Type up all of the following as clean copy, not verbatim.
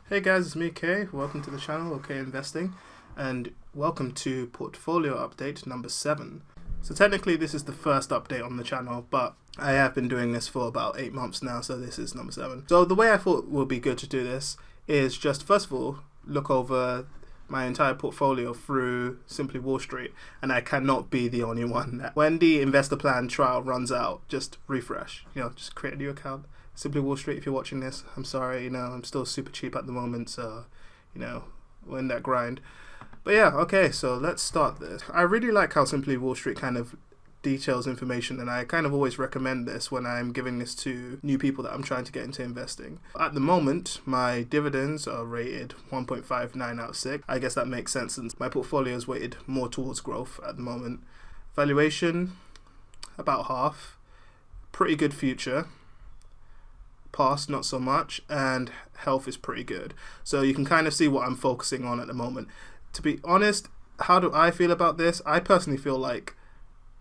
Hey guys, it's me Kay. Welcome to the channel, OhKayInvesting, and welcome to portfolio update number 7. So technically this is the first update on the channel, but I have been doing this for about 8 months now, so this is number 7. So the way I thought would be good to do this is just first of all look over my entire portfolio through Simply Wall Street, and I cannot be the only one that when the investor plan trial runs out, just refresh, just create a new account. Simply Wall Street, if you're watching this, I'm sorry, I'm still super cheap at the moment, so, we're in that grind. But yeah, okay, so let's start this. I really like how Simply Wall Street kind of details information, and I kind of always recommend this when I'm giving this to new people that I'm trying to get into investing. At the moment, my dividends are rated 1.59 out of 6. I guess that makes sense since my portfolio is weighted more towards growth at the moment. Valuation, about half. Pretty good future. Past, not so much, and health is pretty good. So you can kind of see what I'm focusing on at the moment. To be honest, how do I feel about this? I personally feel like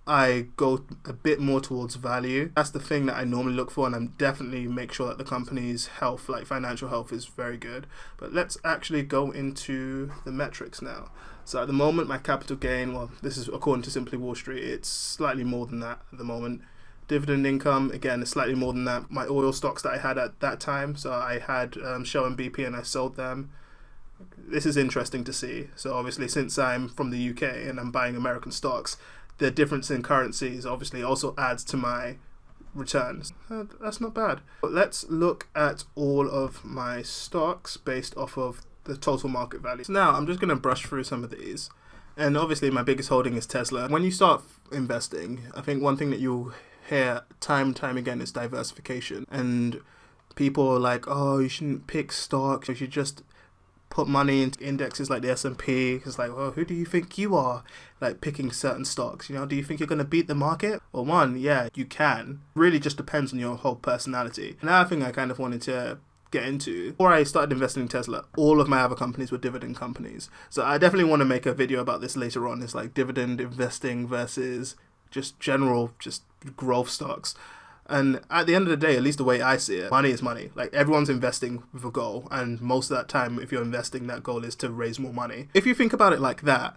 I go a bit more towards value. That's the thing that I normally look for, and I'm definitely make sure that the company's health, like financial health, is very good. But let's actually go into the metrics now. So at the moment, my capital gain, well, this is according to Simply Wall Street, it's slightly more than that at the moment. Dividend income, again, is slightly more than that. My oil stocks that I had at that time, so I had Shell and BP and I sold them. This is interesting to see. So obviously, since I'm from the UK and I'm buying American stocks, the difference in currencies obviously also adds to my returns. That's not bad. But let's look at all of my stocks based off of the total market value. So now I'm just going to brush through some of these. And obviously my biggest holding is Tesla. When you start investing, I think one thing that you'll hear time and time again is diversification. And people are like, oh, you shouldn't pick stocks. You should just put money into indexes like the S&P. It's like, well, who do you think you are, like picking certain stocks? Do you think you're going to beat the market? Well, one, yeah, you can. Really just depends on your whole personality. Another thing I kind of wanted to get into, before I started investing in Tesla, all of my other companies were dividend companies. So I definitely want to make a video about this later on. It's like dividend investing versus just general, just growth stocks. And at the end of the day, at least the way I see it, money is money. Like, everyone's investing with a goal, and most of that time, if you're investing, that goal is to raise more money. If you think about it like that,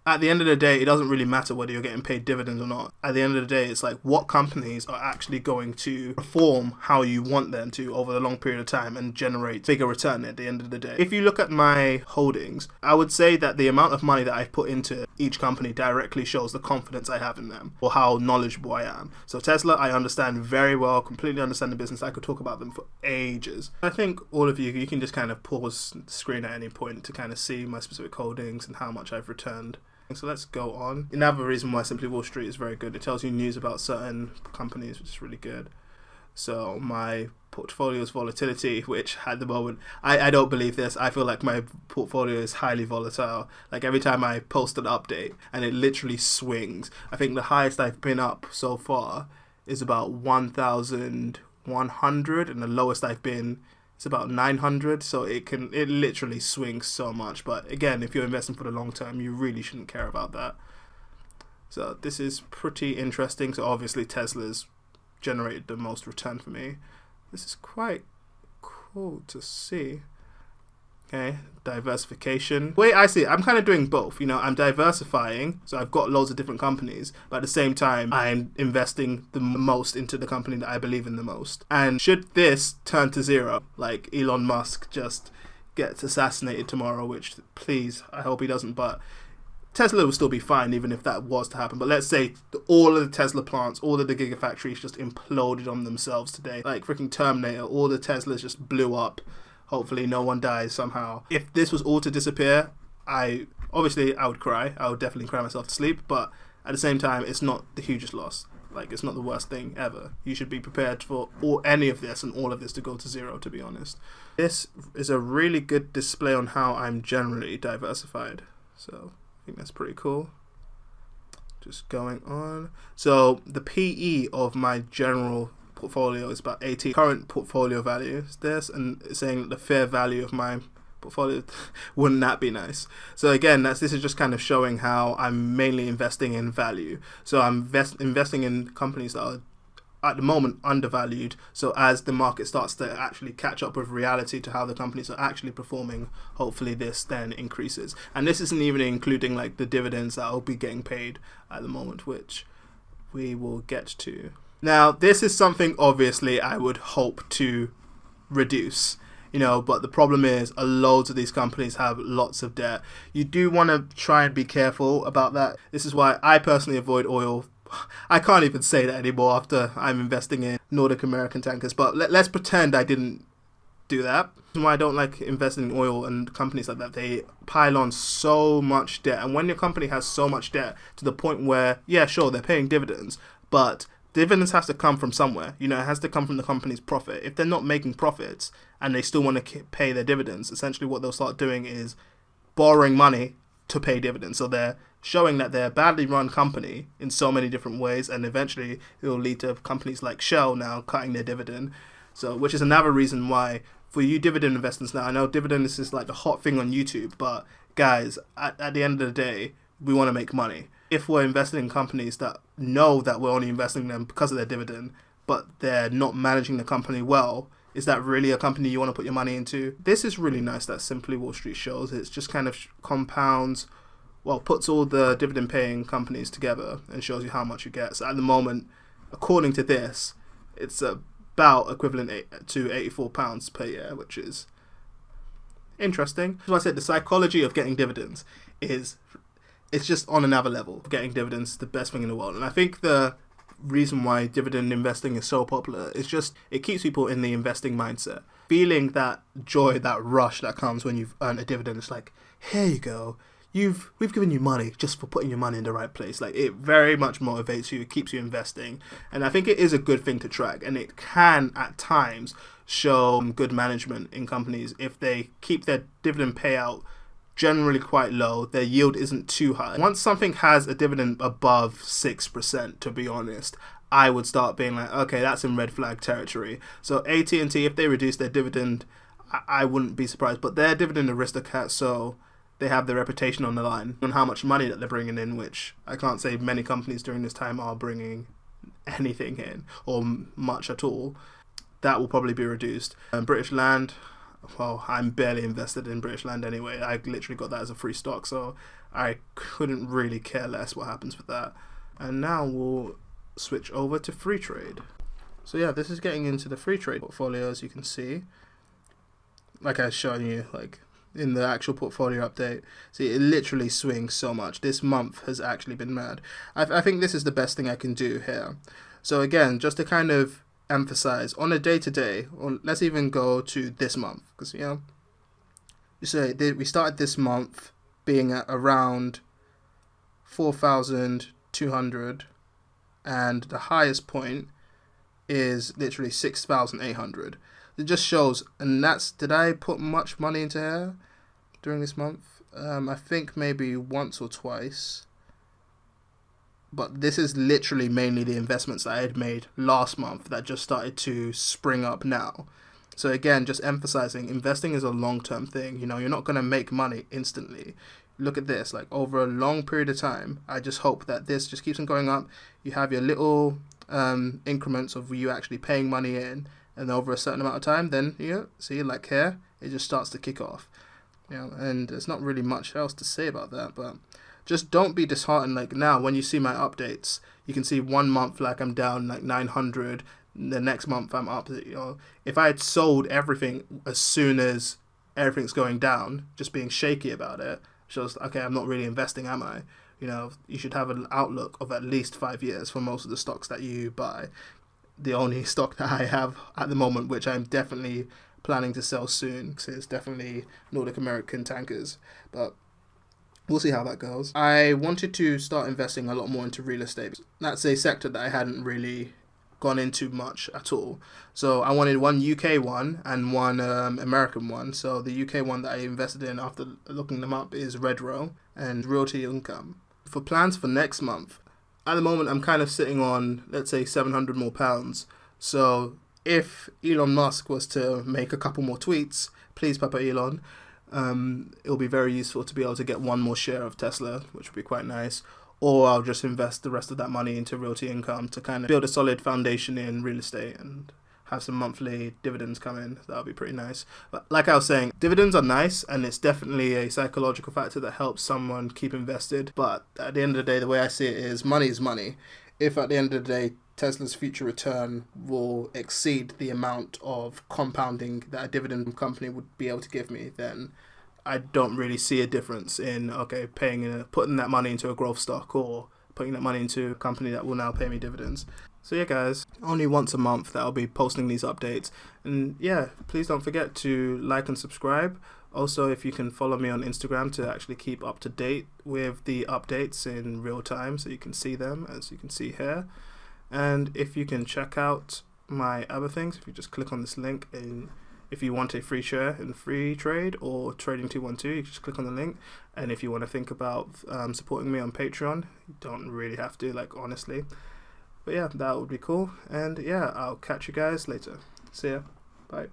at the end of the day, it doesn't really matter whether you're getting paid dividends or not. At the end of the day, it's like what companies are actually going to perform how you want them to over a long period of time and generate bigger return at the end of the day. If you look at my holdings, I would say that the amount of money that I've put into each company directly shows the confidence I have in them or how knowledgeable I am. So Tesla, I understand very well, completely understand the business. I could talk about them for ages. I think all of you can just kind of pause the screen at any point to kind of see my specific holdings and how much I've returned. So let's go on. Another reason why Simply Wall Street is very good, it tells you news about certain companies, which is really good. So my portfolio's volatility, which at the moment, I don't believe this. I feel like my portfolio is highly volatile. Like every time I post an update and it literally swings. I think the highest I've been up so far is about 1,100 and the lowest I've been is about 900, so it literally swings so much. But again, if you're investing for the long term, you really shouldn't care about that. So this is pretty interesting. So obviously Tesla's generated the most return for me. This is quite cool to see. Okay, diversification. The way I see it, I'm kind of doing both. I'm diversifying, so I've got loads of different companies, but at the same time, I'm investing the most into the company that I believe in the most. And should this turn to zero, like Elon Musk just gets assassinated tomorrow, which please, I hope he doesn't, but Tesla will still be fine even if that was to happen. But let's say all of the Tesla plants, all of the gigafactories just imploded on themselves today. Like freaking Terminator, all the Teslas just blew up. Hopefully no one dies somehow. If this was all to disappear, I would cry. I would definitely cry myself to sleep. But at the same time, it's not the hugest loss. Like, it's not the worst thing ever. You should be prepared for any of this and all of this to go to zero, to be honest. This is a really good display on how I'm generally diversified. So I think that's pretty cool. Just going on. So the PE of my general portfolio is about 80. Current portfolio value is this, and it's saying that the fair value of my portfolio, wouldn't that be nice? So again, this is just kind of showing how I'm mainly investing in value. So I'm investing in companies that are at the moment undervalued. So as the market starts to actually catch up with reality to how the companies are actually performing, hopefully this then increases. And this isn't even including like the dividends that will be getting paid at the moment, which we will get to. Now, this is something obviously I would hope to reduce, but the problem is loads of these companies have lots of debt. You do want to try and be careful about that. This is why I personally avoid oil. I can't even say that anymore after I'm investing in Nordic American tankers, but let's pretend I didn't do that. That's why I don't like investing in oil and companies like that. They pile on so much debt, and when your company has so much debt to the point where, yeah, sure, they're paying dividends, but dividends has to come from somewhere. It has to come from the company's profit. If they're not making profits and they still want to pay their dividends, essentially what they'll start doing is borrowing money to pay dividends. So they're showing that they're a badly run company in so many different ways, and eventually it will lead to companies like Shell now cutting their dividend. So, which is another reason why for you dividend investors now, I know dividends is like the hot thing on YouTube, but guys, at the end of the day, we want to make money. If we're investing in companies that know that we're only investing in them because of their dividend, but they're not managing the company well, is that really a company you want to put your money into? This is really nice that Simply Wall Street shows. It's just kind of puts all the dividend paying companies together and shows you how much you get. So at the moment, according to this, it's about equivalent to £84 per year, which is interesting. As I said, the psychology of getting dividends it's just on another level. Getting dividends is the best thing in the world. And I think the reason why dividend investing is so popular is just it keeps people in the investing mindset. Feeling that joy, that rush that comes when you've earned a dividend. It's like, here you go. We've given you money just for putting your money in the right place. Like, it very much motivates you. It keeps you investing. And I think it is a good thing to track. And it can, at times, show good management in companies if they keep their dividend payout generally quite low, their yield isn't too high. Once something has a dividend above 6%, to be honest, I would start being like, okay, that's in red flag territory. So AT&T, if they reduce their dividend, I wouldn't be surprised. But they're dividend aristocrats, so they have their reputation on the line on how much money that they're bringing in, which I can't say many companies during this time are bringing anything in, or much at all. That will probably be reduced. British Land, well, I'm barely invested in British Land anyway. I literally got that as a free stock, so I couldn't really care less what happens with that. And now we'll switch over to Freetrade. So yeah, this is getting into the Freetrade portfolio, as you can see. Like I was showing you, like in the actual portfolio update. See, it literally swings so much. This month has actually been mad. I think this is the best thing I can do here. So again, just to kind of emphasize on a day-to-day, or let's even go to this month, because you say we started this month being at around 4,200, and the highest point is literally 6,800. It just shows, and did I put much money into here during this month? I think maybe once or twice. But this is literally mainly the investments that I had made last month that just started to spring up now. So again, just emphasizing, investing is a long-term thing. You're not going to make money instantly. Look at this, like over a long period of time. I just hope that this just keeps on going up. You have your little increments of you actually paying money in, and over a certain amount of time, then see, like here, it just starts to kick off. And there's not really much else to say about that, but just don't be disheartened. Like now, when you see my updates, you can see 1 month like I'm down like 900. The next month I'm up. If I had sold everything as soon as everything's going down, just being shaky about it, shows okay, I'm not really investing, am I? You should have an outlook of at least 5 years for most of the stocks that you buy. The only stock that I have at the moment, which I'm definitely planning to sell soon, is definitely Nordic American tankers, but we'll see how that goes. I wanted to start investing a lot more into real estate. That's a sector that I hadn't really gone into much at all. So I wanted one UK one and one American one. So the UK one that I invested in after looking them up is Redrow and Realty Income. For plans for next month, at the moment I'm kind of sitting on, let's say, £700 more. So if Elon Musk was to make a couple more tweets, please Papa Elon, it'll be very useful to be able to get one more share of Tesla, which would be quite nice. or I'll just invest the rest of that money into realty income to kind of build a solid foundation in real estate and have some monthly dividends come in. That would be pretty nice. But like I was saying, dividends are nice, and it's definitely a psychological factor that helps someone keep invested. But at the end of the day, the way I see it is money. If at the end of the day, Tesla's future return will exceed the amount of compounding that a dividend company would be able to give me, then I don't really see a difference in, putting that money into a growth stock or putting that money into a company that will now pay me dividends. So yeah, guys, only once a month that I'll be posting these updates. And yeah, please don't forget to like and subscribe. Also, if you can follow me on Instagram to actually keep up to date with the updates in real time so you can see them, as you can see here. And if you can check out my other things, if you just click on this link, and if you want a free share in Freetrade or Trading 212, you can just click on the link. And if you want to think about supporting me on Patreon, you don't really have to, like, honestly. But yeah, that would be cool. And yeah, I'll catch you guys later. See ya. Bye.